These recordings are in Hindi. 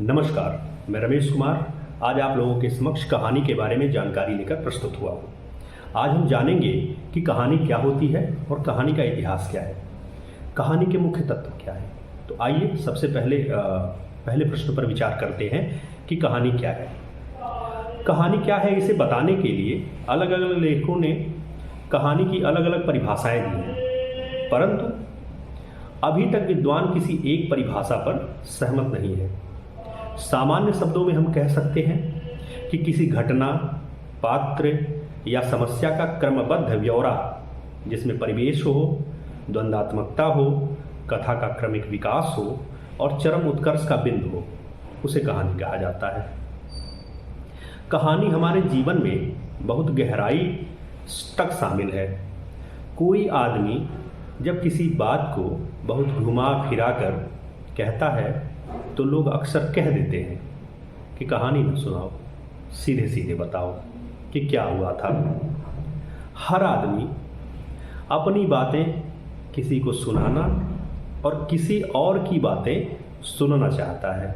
नमस्कार, मैं रमेश कुमार आज आप लोगों के समक्ष कहानी के बारे में जानकारी लेकर प्रस्तुत हुआ हूँ। आज हम जानेंगे कि कहानी क्या होती है और कहानी का इतिहास क्या है, कहानी के मुख्य तत्व क्या है। तो आइए सबसे पहले प्रश्न पर विचार करते हैं कि कहानी क्या है। कहानी क्या है, इसे बताने के लिए अलग अलग लेखकों ने कहानी की अलग अलग परिभाषाएं दी हैं, परंतु अभी तक विद्वान किसी एक परिभाषा पर सहमत नहीं है। सामान्य शब्दों में हम कह सकते हैं कि किसी घटना, पात्र या समस्या का क्रमबद्ध ब्यौरा जिसमें परिवेश हो, द्वंद्वात्मकता हो, कथा का क्रमिक विकास हो और चरम उत्कर्ष का बिंदु हो, उसे कहानी कहा जाता है। कहानी हमारे जीवन में बहुत गहराई तक शामिल है। कोई आदमी जब किसी बात को बहुत घुमा फिरा कर कहता है तो लोग अक्सर कह देते हैं कि कहानी न सुनाओ, सीधे सीधे बताओ कि क्या हुआ था। हर आदमी अपनी बातें किसी को सुनाना और किसी और की बातें सुनना चाहता है।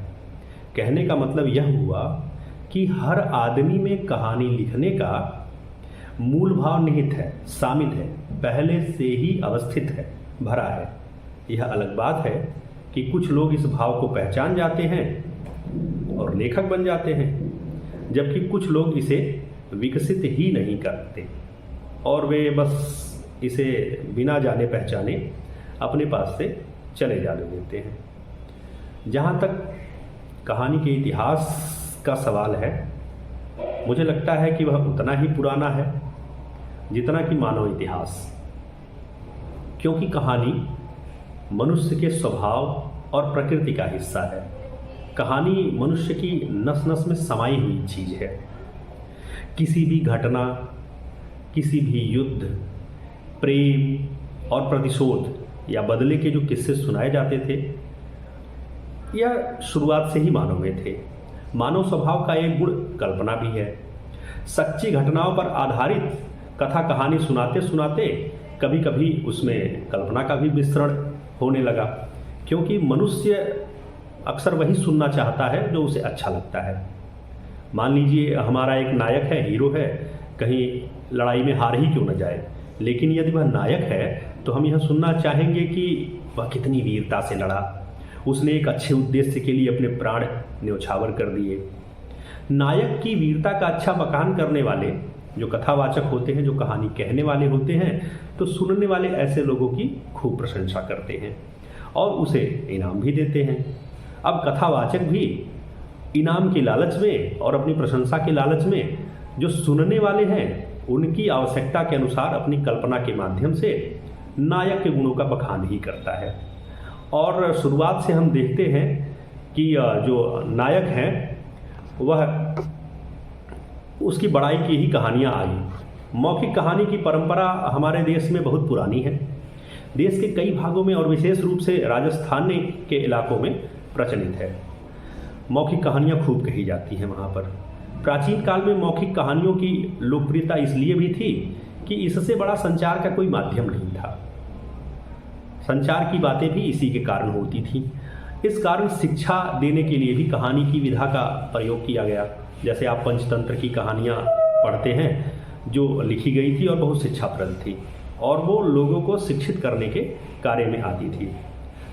कहने का मतलब यह हुआ कि हर आदमी में कहानी लिखने का मूल भाव निहित है, शामिल है, पहले से ही अवस्थित है, भरा है। यह अलग बात है कि कुछ लोग इस भाव को पहचान जाते हैं और लेखक बन जाते हैं, जबकि कुछ लोग इसे विकसित ही नहीं करते और वे बस इसे बिना जाने पहचाने अपने पास से चले जाने देते हैं। जहाँ तक कहानी के इतिहास का सवाल है, मुझे लगता है कि वह उतना ही पुराना है जितना कि मानव इतिहास, क्योंकि कहानी मनुष्य के स्वभाव और प्रकृति का हिस्सा है। कहानी मनुष्य की नस नस में समाई हुई चीज है। किसी भी घटना, किसी भी युद्ध, प्रेम और प्रतिशोध या बदले के जो किस्से सुनाए जाते थे, यह शुरुआत से ही मानव में थे। मानव स्वभाव का एक गुण कल्पना भी है। सच्ची घटनाओं पर आधारित कथा कहानी सुनाते सुनाते कभी कभी उसमें कल्पना का भी मिश्रण होने लगा, क्योंकि मनुष्य अक्सर वही सुनना चाहता है जो उसे अच्छा लगता है। मान लीजिए हमारा एक नायक है, हीरो है, कहीं लड़ाई में हार ही क्यों न जाए, लेकिन यदि वह नायक है तो हम यह सुनना चाहेंगे कि वह कितनी वीरता से लड़ा, उसने एक अच्छे उद्देश्य के लिए अपने प्राण न्यौछावर कर दिए। नायक की वीरता का अच्छा बखान करने वाले जो कथावाचक होते हैं, जो कहानी कहने वाले होते हैं, तो सुनने वाले ऐसे लोगों की खूब प्रशंसा करते हैं और उसे इनाम भी देते हैं। अब कथावाचक भी इनाम के लालच में और अपनी प्रशंसा के लालच में जो सुनने वाले हैं उनकी आवश्यकता के अनुसार अपनी कल्पना के माध्यम से नायक के गुणों का बखान ही करता है। और शुरुआत से हम देखते हैं कि जो नायक हैं वह उसकी बड़ाई की ही कहानियाँ आई। मौखिक कहानी की परंपरा हमारे देश में बहुत पुरानी है। देश के कई भागों में और विशेष रूप से राजस्थान के इलाकों में प्रचलित है। मौखिक कहानियाँ खूब कही जाती हैं वहाँ पर। प्राचीन काल में मौखिक कहानियों की लोकप्रियता इसलिए भी थी कि इससे बड़ा संचार का कोई माध्यम नहीं था। संचार की बातें भी इसी के कारण होती थी। इस कारण शिक्षा देने के लिए भी कहानी की विधा का प्रयोग किया गया। जैसे आप पंचतंत्र की कहानियाँ पढ़ते हैं जो लिखी गई थी और बहुत शिक्षाप्रद थी और वो लोगों को शिक्षित करने के कार्य में आती थी।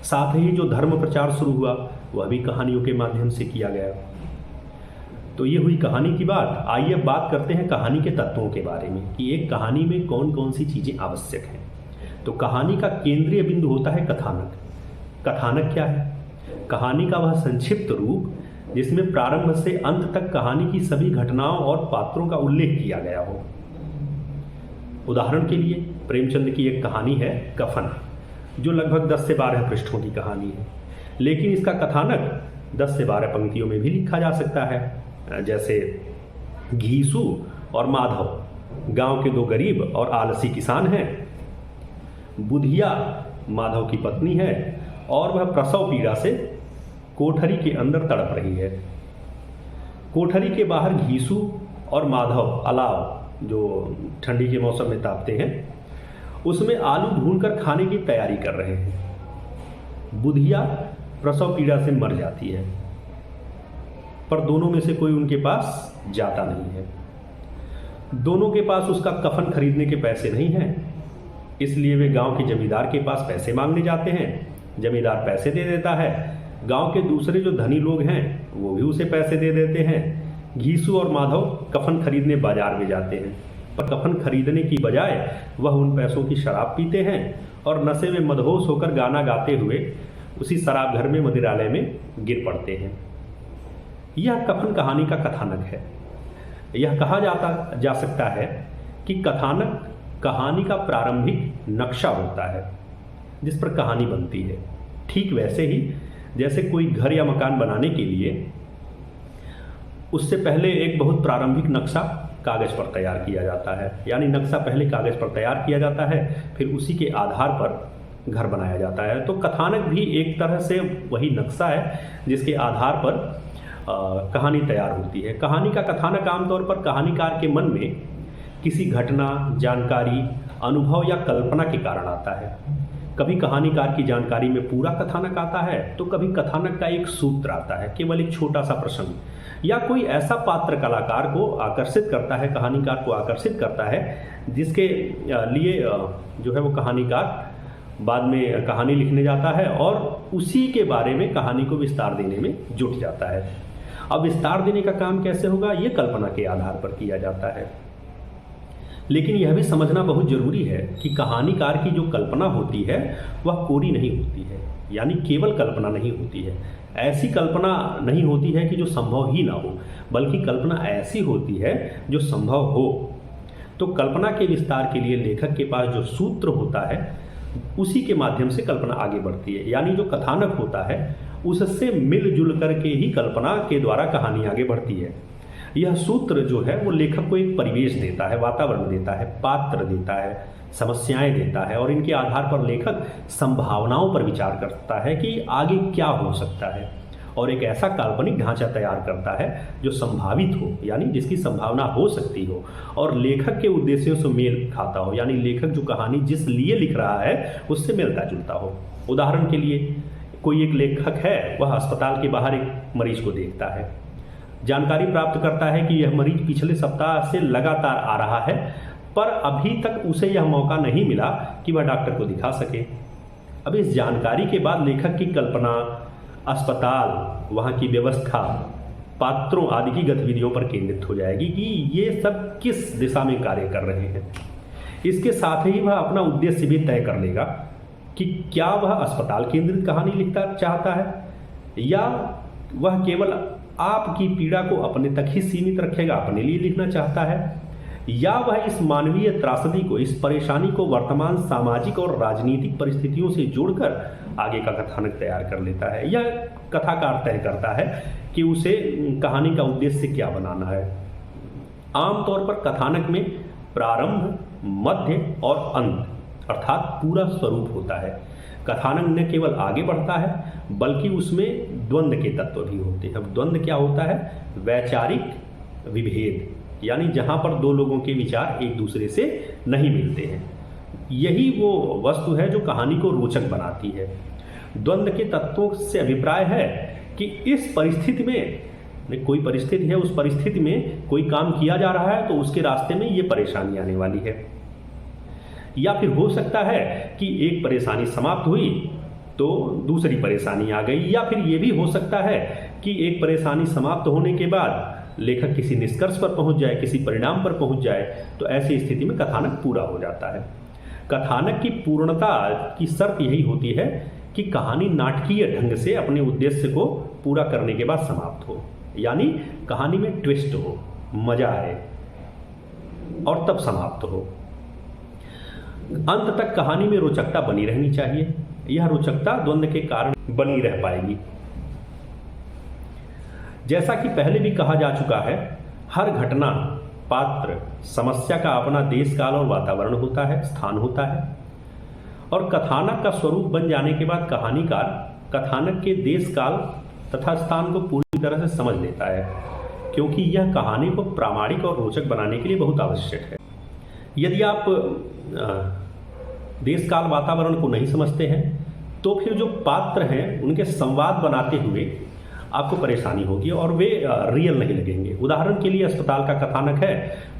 साथ ही जो धर्म प्रचार शुरू हुआ वह भी कहानियों के माध्यम से किया गया। तो ये हुई कहानी की बात। आइए अब बात करते हैं कहानी के तत्वों के बारे में कि एक कहानी में कौन कौन सी चीज़ें आवश्यक हैं। तो कहानी का केंद्रीय बिंदु होता है कथानक। कथानक क्या है? कहानी का वह संक्षिप्त रूप जिसमें प्रारंभ से अंत तक कहानी की सभी घटनाओं और पात्रों का उल्लेख किया गया हो। उदाहरण के लिए प्रेमचंद की एक कहानी है कफन, जो लगभग 10 से 12 पृष्ठों की कहानी है, लेकिन इसका कथानक 10 से 12 पंक्तियों में भी लिखा जा सकता है। जैसे घीसू और माधव गांव के दो गरीब और आलसी किसान हैं। बुधिया माधव की पत्नी है और वह प्रसव पीड़ा से कोठरी के अंदर तड़प रही है। कोठरी के बाहर घीसू और माधव अलाव जो ठंडी के मौसम में तापते हैं उसमें आलू भूनकर खाने की तैयारी कर रहे हैं। बुधिया प्रसव पीड़ा से मर जाती है। पर दोनों में से कोई उनके पास जाता नहीं है। दोनों के पास उसका कफन खरीदने के पैसे नहीं हैं, इसलिए वे गांव के जमींदार के पास पैसे मांगने जाते हैं। जमींदार पैसे दे देता है। गांव के दूसरे जो धनी लोग हैं वो भी उसे पैसे दे देते हैं। घीसू और माधव कफन खरीदने बाजार में जाते हैं, पर कफन खरीदने की बजाय वह उन पैसों की शराब पीते हैं और नशे में मदहोश होकर गाना गाते हुए उसी शराब घर में मदिरालय में गिर पड़ते हैं। यह कफन कहानी का कथानक है। यह कहा जा सकता है कि कथानक कहानी का प्रारंभिक नक्शा होता है जिस पर कहानी बनती है। ठीक वैसे ही जैसे कोई घर या मकान बनाने के लिए उससे पहले एक बहुत प्रारंभिक नक्शा कागज पर तैयार किया जाता है, यानी नक्शा पहले कागज पर तैयार किया जाता है, फिर उसी के आधार पर घर बनाया जाता है। तो कथानक भी एक तरह से वही नक्शा है जिसके आधार पर कहानी तैयार होती है। कहानी का कथानक आमतौर पर कहानीकार के मन में किसी घटना, जानकारी, अनुभव या कल्पना के कारण आता है। कभी कहानीकार की जानकारी में पूरा कथानक आता है तो कभी कथानक का एक सूत्र आता है, केवल एक छोटा सा प्रसंग, या कोई ऐसा पात्र कलाकार को आकर्षित करता है, कहानीकार को आकर्षित करता है, जिसके लिए जो है वो कहानीकार बाद में कहानी लिखने जाता है और उसी के बारे में कहानी को विस्तार देने में जुट जाता है। अब विस्तार देने का काम कैसे होगा, ये कल्पना के आधार पर किया जाता है। लेकिन यह भी समझना बहुत जरूरी है कि कहानीकार की जो कल्पना होती है वह कोरी नहीं होती है, यानी केवल कल्पना नहीं होती है। ऐसी कल्पना नहीं होती है कि जो संभव ही ना हो, बल्कि कल्पना ऐसी होती है जो संभव हो। तो कल्पना के विस्तार के लिए लेखक के पास जो सूत्र होता है उसी के माध्यम से कल्पना आगे बढ़ती है, यानी जो कथानक होता है उससे मिलजुल करके ही कल्पना के द्वारा कहानी आगे बढ़ती है। यह सूत्र जो है वो लेखक को एक परिवेश देता है, वातावरण देता है, पात्र देता है, समस्याएं देता है, और इनके आधार पर लेखक संभावनाओं पर विचार करता है कि आगे क्या हो सकता है, और एक ऐसा काल्पनिक ढांचा तैयार करता है जो संभावित हो, यानी जिसकी संभावना हो सकती हो और लेखक के उद्देश्यों से मेल खाता हो, यानी लेखक जो कहानी जिस लिए लिख रहा है उससे मिलता जुलता हो। उदाहरण के लिए कोई एक लेखक है, वह अस्पताल के बाहर एक मरीज को देखता है, जानकारी प्राप्त करता है कि यह मरीज पिछले सप्ताह से लगातार आ रहा है, पर अभी तक उसे यह मौका नहीं मिला कि वह डॉक्टर को दिखा सके। अब इस जानकारी के बाद लेखक की कल्पना अस्पताल, वहाँ की व्यवस्था, पात्रों आदि की गतिविधियों पर केंद्रित हो जाएगी कि ये सब किस दिशा में कार्य कर रहे हैं। इसके साथ ही वह अपना उद्देश्य भी तय कर लेगा कि क्या वह अस्पताल केंद्रित कहानी लिखना चाहता है या वह केवल आपकी पीड़ा को अपने तक ही सीमित रखेगा, अपने लिए लिखना चाहता है, या वह इस मानवीय त्रासदी को, इस परेशानी को वर्तमान सामाजिक और राजनीतिक परिस्थितियों से जोड़कर आगे का कथानक तैयार कर लेता है। यह कथाकार तय करता है कि उसे कहानी का उद्देश्य क्या बनाना है। आमतौर पर कथानक में प्रारंभ, मध्य और अंत अर्थात पूरा स्वरूप होता है। कथानक न केवल आगे बढ़ता है बल्कि उसमें द्वंद्व के तत्व भी होते हैं। अब द्वंद्व क्या होता है? वैचारिक विभेद, यानी जहां पर दो लोगों के विचार एक दूसरे से नहीं मिलते हैं। यही वो वस्तु है जो कहानी को रोचक बनाती है। द्वंद्व के तत्वों से अभिप्राय है कि इस परिस्थिति में कोई परिस्थिति है, उस परिस्थिति में कोई काम किया जा रहा है तो उसके रास्ते में ये परेशानी आने वाली है, या फिर हो सकता है कि एक परेशानी समाप्त हुई तो दूसरी परेशानी आ गई, या फिर ये भी हो सकता है कि एक परेशानी समाप्त होने के बाद लेखक किसी निष्कर्ष पर पहुंच जाए, किसी परिणाम पर पहुंच जाए, तो ऐसी स्थिति में कथानक पूरा हो जाता है। कथानक की पूर्णता की शर्त यही होती है कि कहानी नाटकीय ढंग से अपने उद्देश्य को पूरा करने के बाद समाप्त हो, यानी कहानी में ट्विस्ट हो, मजा आए और तब समाप्त हो। अंत तक कहानी में रोचकता बनी रहनी चाहिए। यह रोचकता द्वंद्व के कारण बनी रह पाएगी। जैसा कि पहले भी कहा जा चुका है, हर घटना, पात्र, समस्या का अपना देश काल और वातावरण होता है, स्थान होता है, और कथानक का स्वरूप बन जाने के बाद कहानीकार कथानक के देश काल तथा स्थान को पूरी तरह से समझ लेता है, क्योंकि यह कहानी को प्रामाणिक और रोचक बनाने के लिए बहुत आवश्यक है। यदि आप देश काल वातावरण को नहीं समझते हैं तो फिर जो पात्र हैं उनके संवाद बनाते हुए आपको परेशानी होगी और वे रियल नहीं लगेंगे। उदाहरण के लिए अस्पताल का कथानक है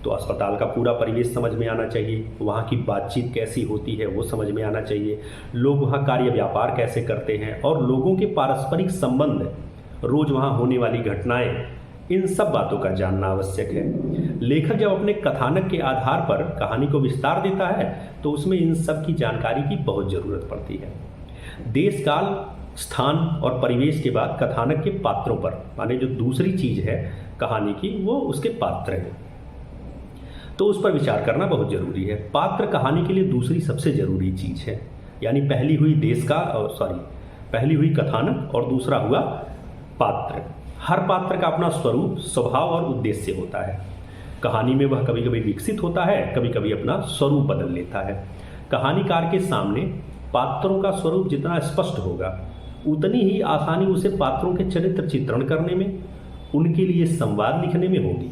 तो अस्पताल का पूरा परिवेश समझ में आना चाहिए, वहाँ की बातचीत कैसी होती है वो समझ में आना चाहिए, लोग वहाँ कार्य व्यापार कैसे करते हैं और लोगों के पारस्परिक संबंध, रोज वहाँ होने वाली घटनाएं, इन सब बातों का जानना आवश्यक है। लेखक जब अपने कथानक के आधार पर कहानी को विस्तार देता है तो उसमें इन सब की जानकारी की बहुत ज़रूरत पड़ती है। देश काल, स्थान और परिवेश के बाद कथानक के पात्रों पर, माने जो दूसरी चीज है कहानी की वो उसके पात्र हैं, तो उस पर विचार करना बहुत जरूरी है। पात्र कहानी के लिए दूसरी सबसे जरूरी चीज है, यानी पहली हुई कथानक और दूसरा हुआ पात्र। हर पात्र का अपना स्वरूप, स्वभाव और उद्देश्य होता है। कहानी में वह कभी कभी विकसित होता है, कभी कभी अपना स्वरूप बदल लेता है। कहानीकार के सामने पात्रों का स्वरूप जितना स्पष्ट होगा उतनी ही आसानी उसे पात्रों के चरित्र चित्रण करने में, उनके लिए संवाद लिखने में होगी।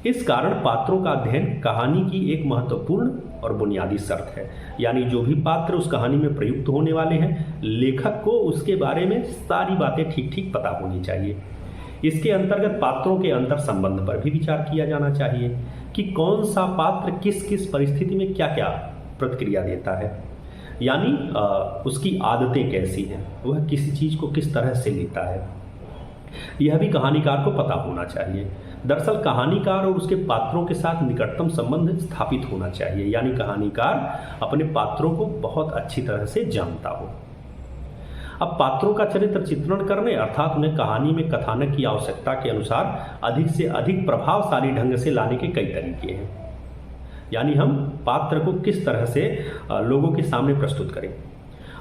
इस कारण पात्रों का अध्ययन कहानी की एक महत्वपूर्ण और बुनियादी शर्त है। यानी जो भी पात्र उस कहानी में प्रयुक्त होने वाले हैं, लेखक को उसके बारे में सारी बातें ठीक ठीक पता होनी चाहिए। इसके अंतर्गत पात्रों के अंतर संबंध पर भी विचार किया जाना चाहिए कि कौन सा पात्र किस किस परिस्थिति में क्या क्या प्रतिक्रिया देता है, यानी उसकी आदतें कैसी हैं, वह किसी चीज़ को किस तरह से लेता है, यह भी कहानीकार को पता होना चाहिए। दरअसल कहानीकार और उसके पात्रों के साथ निकटतम संबंध स्थापित होना चाहिए, यानी कहानीकार अपने पात्रों को बहुत अच्छी तरह से जानता हो। अब पात्रों का चरित्र चित्रण करने अर्थात उन्हें कहानी में कथानक की आवश्यकता के अनुसार अधिक से अधिक प्रभावशाली ढंग से लाने के कई तरीके हैं। यानी हम पात्र को किस तरह से लोगों के सामने प्रस्तुत करें।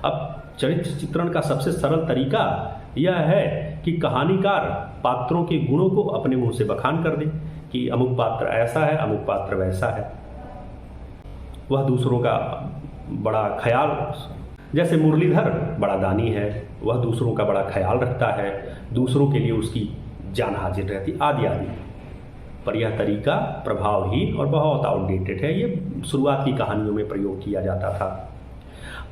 अब चरित्र चित्रण का सबसे सरल तरीका यह है कि कहानीकार पात्रों के गुणों को अपने मुंह से बखान कर दे कि अमुक पात्र ऐसा है, अमुक पात्र वैसा है। वह दूसरों का बड़ा ख्याल, जैसे मुरलीधर बड़ा दानी है, वह दूसरों का बड़ा ख्याल रखता है, दूसरों के लिए उसकी जान हाजिर रहती, आदि आदि। पर यह तरीका प्रभावहीन और बहुत आउटडेटेड है। ये शुरुआत की कहानियों में प्रयोग किया जाता था।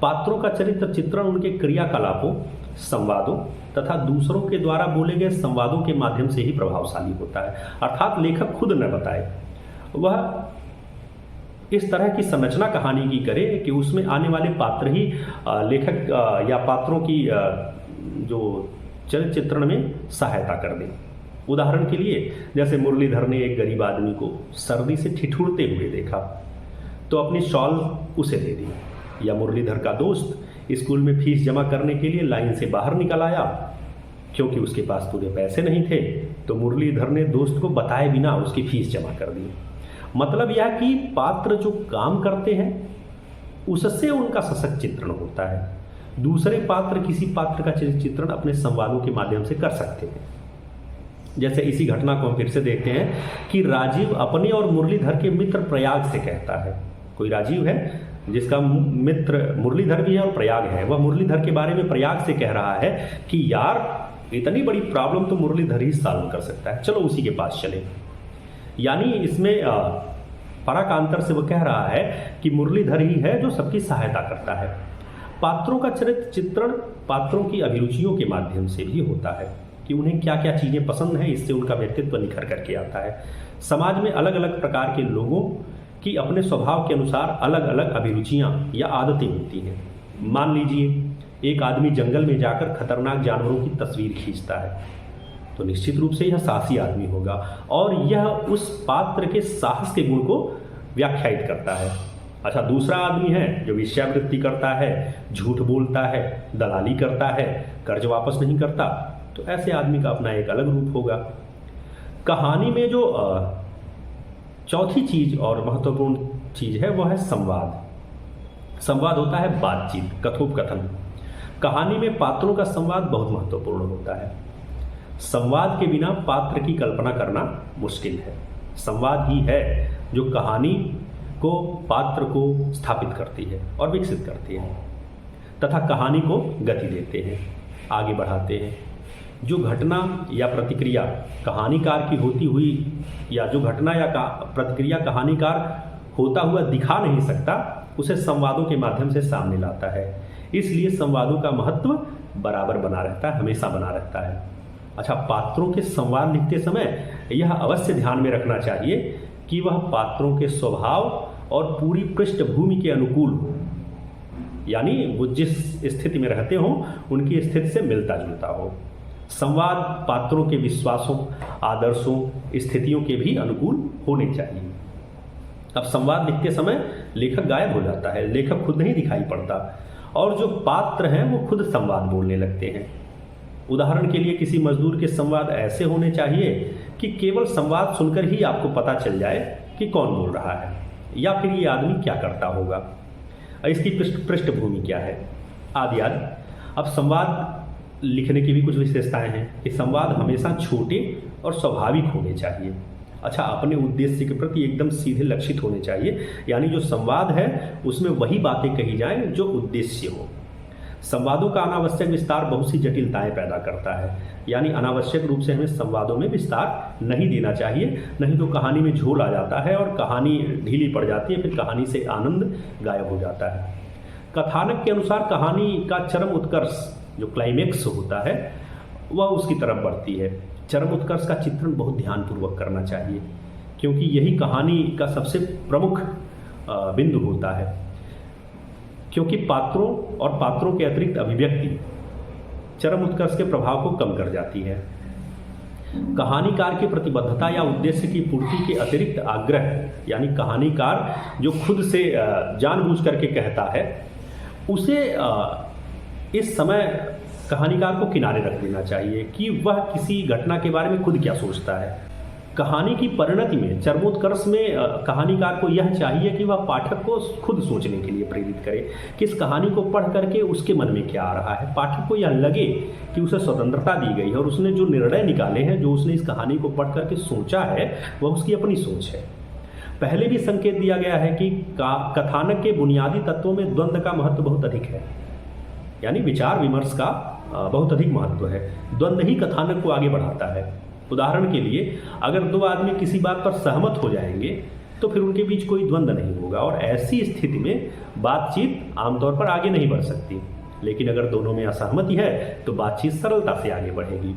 पात्रों का चरित्र चित्रण उनके क्रियाकलापों, संवादों तथा दूसरों के द्वारा बोले गए संवादों के माध्यम से ही प्रभावशाली होता है। अर्थात लेखक खुद न बताए, वह इस तरह की संरचना कहानी की करे कि उसमें आने वाले पात्र ही लेखक या पात्रों की जो चरित्र चित्रण में सहायता कर दें। उदाहरण के लिए जैसे मुरलीधर ने एक गरीब आदमी को सर्दी से ठिठुरते हुए देखा तो अपनी शॉल उसे दे दी, या मुरलीधर का दोस्त स्कूल में फीस जमा करने के लिए लाइन से बाहर निकल आया, क्योंकि उसके पास पूरे पैसे नहीं थे तो मुरलीधर ने दोस्त को बताए बिना उसकी फीस जमा कर दी। मतलब यह कि पात्र जो काम करते हैं उससे उनका सशक्त चित्रण होता है। दूसरे पात्र किसी पात्र का चित्रण अपने संवादों के माध्यम से कर सकते हैं। जैसे इसी घटना को हम फिर से देखते हैं कि राजीव अपने और मुरलीधर के मित्र प्रयाग से कहता है। कोई राजीव है जिसका मित्र मुरलीधर भी है और प्रयाग है, वह मुरलीधर के बारे में प्रयाग से कह रहा है कि यार इतनी बड़ी प्रॉब्लम तो मुरलीधर ही सॉल्व कर सकता है, चलो उसी के पास चले। यानी इसमें पराकांतर से वह कह रहा है कि मुरलीधर ही है जो सबकी सहायता करता है। पात्रों का चरित्र चित्रण पात्रों की अभिरुचियों के माध्यम से भी होता है कि उन्हें क्या क्या चीज़ें पसंद हैं, इससे उनका व्यक्तित्व निखर करके आता है। समाज में अलग अलग प्रकार के लोगों की अपने स्वभाव के अनुसार अलग अलग अभिरुचियां या आदतें होती हैं। मान लीजिए एक आदमी जंगल में जाकर खतरनाक जानवरों की तस्वीर खींचता है तो निश्चित रूप से यह साहसी आदमी होगा और यह उस पात्र के साहस के गुण को व्याख्यायित करता है। अच्छा, दूसरा आदमी है जो वेश्यावृत्ति करता है, झूठ बोलता है, दलाली करता है, कर्ज वापस नहीं करता, तो ऐसे आदमी का अपना एक अलग रूप होगा। कहानी में जो चौथी चीज और महत्वपूर्ण चीज है वह है संवाद। संवाद होता है बातचीत, कथोपकथन। कहानी में पात्रों का संवाद बहुत महत्वपूर्ण होता है। संवाद के बिना पात्र की कल्पना करना मुश्किल है। संवाद ही है जो कहानी को, पात्र को स्थापित करती है और विकसित करती है तथा कहानी को गति देते हैं, आगे बढ़ाते हैं। जो घटना या प्रतिक्रिया कहानीकार की होती हुई या जो घटना या प्रतिक्रिया कहानीकार होता हुआ दिखा नहीं सकता, उसे संवादों के माध्यम से सामने लाता है। इसलिए संवादों का महत्व बराबर बना रहता है, हमेशा बना रहता है। अच्छा, पात्रों के संवाद लिखते समय यह अवश्य ध्यान में रखना चाहिए कि वह पात्रों के स्वभाव और पूरी पृष्ठभूमि के अनुकूल हो, यानी वो जिस स्थिति में रहते हों उनकी स्थिति से मिलता जुलता हो। संवाद पात्रों के विश्वासों, आदर्शों, स्थितियों के भी अनुकूल होने चाहिए। अब संवाद लिखते समय लेखक गायब हो जाता है, लेखक खुद नहीं दिखाई पड़ता और जो पात्र हैं वो खुद संवाद बोलने लगते हैं। उदाहरण के लिए किसी मजदूर के संवाद ऐसे होने चाहिए कि केवल संवाद सुनकर ही आपको पता चल जाए कि कौन बोल रहा है या फिर ये आदमी क्या करता होगा, इसकी पृष्ठभूमि क्या है, आदि आदि। अब संवाद लिखने की भी कुछ विशेषताएं हैं कि संवाद हमेशा छोटे और स्वाभाविक होने चाहिए। अच्छा, अपने उद्देश्य के प्रति एकदम सीधे लक्षित होने चाहिए, यानी जो संवाद है उसमें वही बातें कही जाएं जो उद्देश्य हो। संवादों का अनावश्यक विस्तार बहुत सी जटिलताएं पैदा करता है, यानी अनावश्यक रूप से हमें संवादों में विस्तार नहीं देना चाहिए, नहीं तो कहानी में झोल आ जाता है और कहानी ढीली पड़ जाती है, फिर कहानी से आनंद गायब हो जाता है। कथानक के अनुसार कहानी का चरम उत्कर्ष जो क्लाइमेक्स होता है वह उसकी तरफ बढ़ती है। चरम उत्कर्ष का चित्रण बहुत ध्यानपूर्वक करना चाहिए, क्योंकि यही कहानी का सबसे प्रमुख बिंदु होता है, क्योंकि पात्रों और पात्रों के अतिरिक्त अभिव्यक्ति चरम उत्कर्ष के प्रभाव को कम कर जाती है। कहानीकार की प्रतिबद्धता या उद्देश्य की पूर्ति के अतिरिक्त आग्रह, यानी कहानीकार जो खुद से जानबूझ करके कहता है उसे इस समय कहानीकार को किनारे रख देना चाहिए कि वह किसी घटना के बारे में खुद क्या सोचता है। कहानी की परिणति में, चरमोत्कर्ष में कहानीकार को यह चाहिए कि वह पाठक को खुद सोचने के लिए प्रेरित करे कि इस कहानी को पढ़ करके उसके मन में क्या आ रहा है। पाठक को यह लगे कि उसे स्वतंत्रता दी गई है और उसने जो निर्णय निकाले हैं, जो उसने इस कहानी को पढ़ करके सोचा है, वह उसकी अपनी सोच है। पहले भी संकेत दिया गया है कि कथानक के बुनियादी तत्वों में द्वंद्व का महत्व बहुत अधिक है, यानी विचार विमर्श का बहुत अधिक महत्व है। द्वंद्व ही कथानक को आगे बढ़ाता है। उदाहरण के लिए, अगर दो आदमी किसी बात पर सहमत हो जाएंगे तो फिर उनके बीच कोई द्वंद्व नहीं होगा और ऐसी स्थिति में बातचीत आमतौर पर आगे नहीं बढ़ सकती। लेकिन अगर दोनों में असहमति है तो बातचीत सरलता से आगे बढ़ेगी।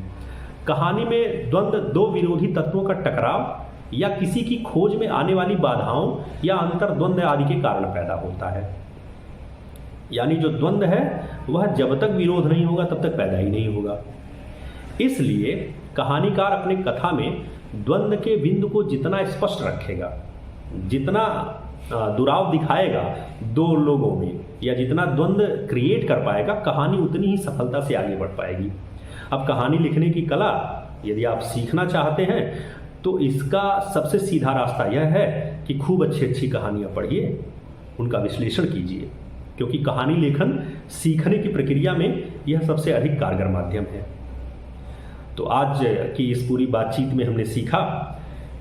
कहानी में द्वंद्व दो विरोधी तत्वों का टकराव या किसी की खोज में आने वाली बाधाओं या अंतर्द्वंद्व आदि के कारण पैदा होता है। यानी जो द्वंद्व है वह जब तक विरोध नहीं होगा तब तक पैदा ही नहीं होगा। इसलिए कहानीकार अपने कथा में द्वंद्व के बिंदु को जितना स्पष्ट रखेगा, जितना दुराव दिखाएगा दो लोगों में, या जितना द्वंद्व क्रिएट कर पाएगा, कहानी उतनी ही सफलता से आगे बढ़ पाएगी। अब कहानी लिखने की कला यदि आप सीखना चाहते हैं तो इसका सबसे सीधा रास्ता यह है कि खूब अच्छी अच्छी कहानियाँ पढ़िए, उनका विश्लेषण कीजिए, क्योंकि कहानी लेखन सीखने की प्रक्रिया में यह सबसे अधिक कारगर माध्यम है। तो आज की इस पूरी बातचीत में हमने सीखा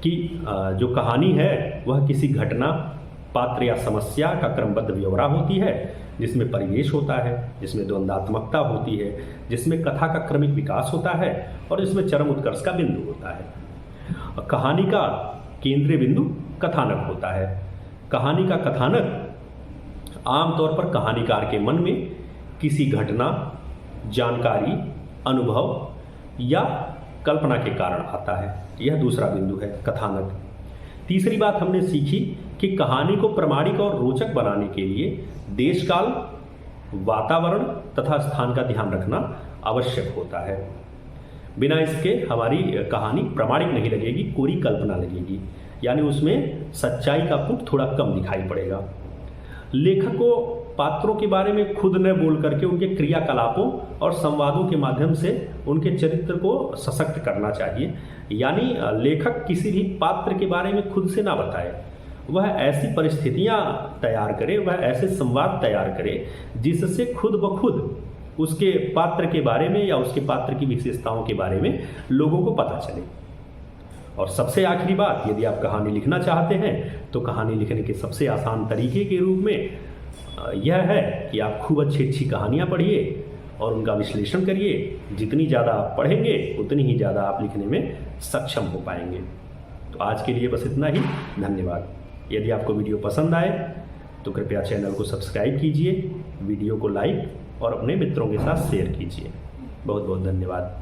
कि जो कहानी है वह किसी घटना, पात्र या समस्या का क्रमबद्ध ब्यौरा होती है, जिसमें परिवेश होता है, जिसमें द्वंद्वात्मकता होती है, जिसमें कथा का क्रमिक विकास होता है और जिसमें चरम उत्कर्ष का बिंदु होता है। कहानी का केंद्रीय बिंदु कथानक होता है। कहानी का कथानक आमतौर पर कहानीकार के मन में किसी घटना, जानकारी, अनुभव या कल्पना के कारण आता है। यह दूसरा बिंदु है कथानक। तीसरी बात हमने सीखी कि कहानी को प्रामाणिक और रोचक बनाने के लिए देश काल, वातावरण तथा स्थान का ध्यान रखना आवश्यक होता है। बिना इसके हमारी कहानी प्रामाणिक नहीं लगेगी, कोरी कल्पना लगेगी, यानी उसमें सच्चाई का पुट थोड़ा कम दिखाई पड़ेगा। लेखक को पात्रों के बारे में खुद न बोल करके उनके क्रियाकलापों और संवादों के माध्यम से उनके चरित्र को सशक्त करना चाहिए। यानी लेखक किसी भी पात्र के बारे में खुद से ना बताए, वह ऐसी परिस्थितियां तैयार करे, वह ऐसे संवाद तैयार करे जिससे खुद ब खुद उसके पात्र के बारे में या उसके पात्र की विशेषताओं के बारे में लोगों को पता चले। और सबसे आखिरी बात, यदि आप कहानी लिखना चाहते हैं तो कहानी लिखने के सबसे आसान तरीके के रूप में यह है कि आप खूब अच्छी अच्छी कहानियाँ पढ़िए और उनका विश्लेषण करिए। जितनी ज़्यादा आप पढ़ेंगे उतनी ही ज़्यादा आप लिखने में सक्षम हो पाएंगे। तो आज के लिए बस इतना ही। धन्यवाद। यदि आपको वीडियो पसंद आए तो कृपया चैनल को सब्सक्राइब कीजिए, वीडियो को लाइक और अपने मित्रों के साथ शेयर कीजिए। बहुत बहुत धन्यवाद।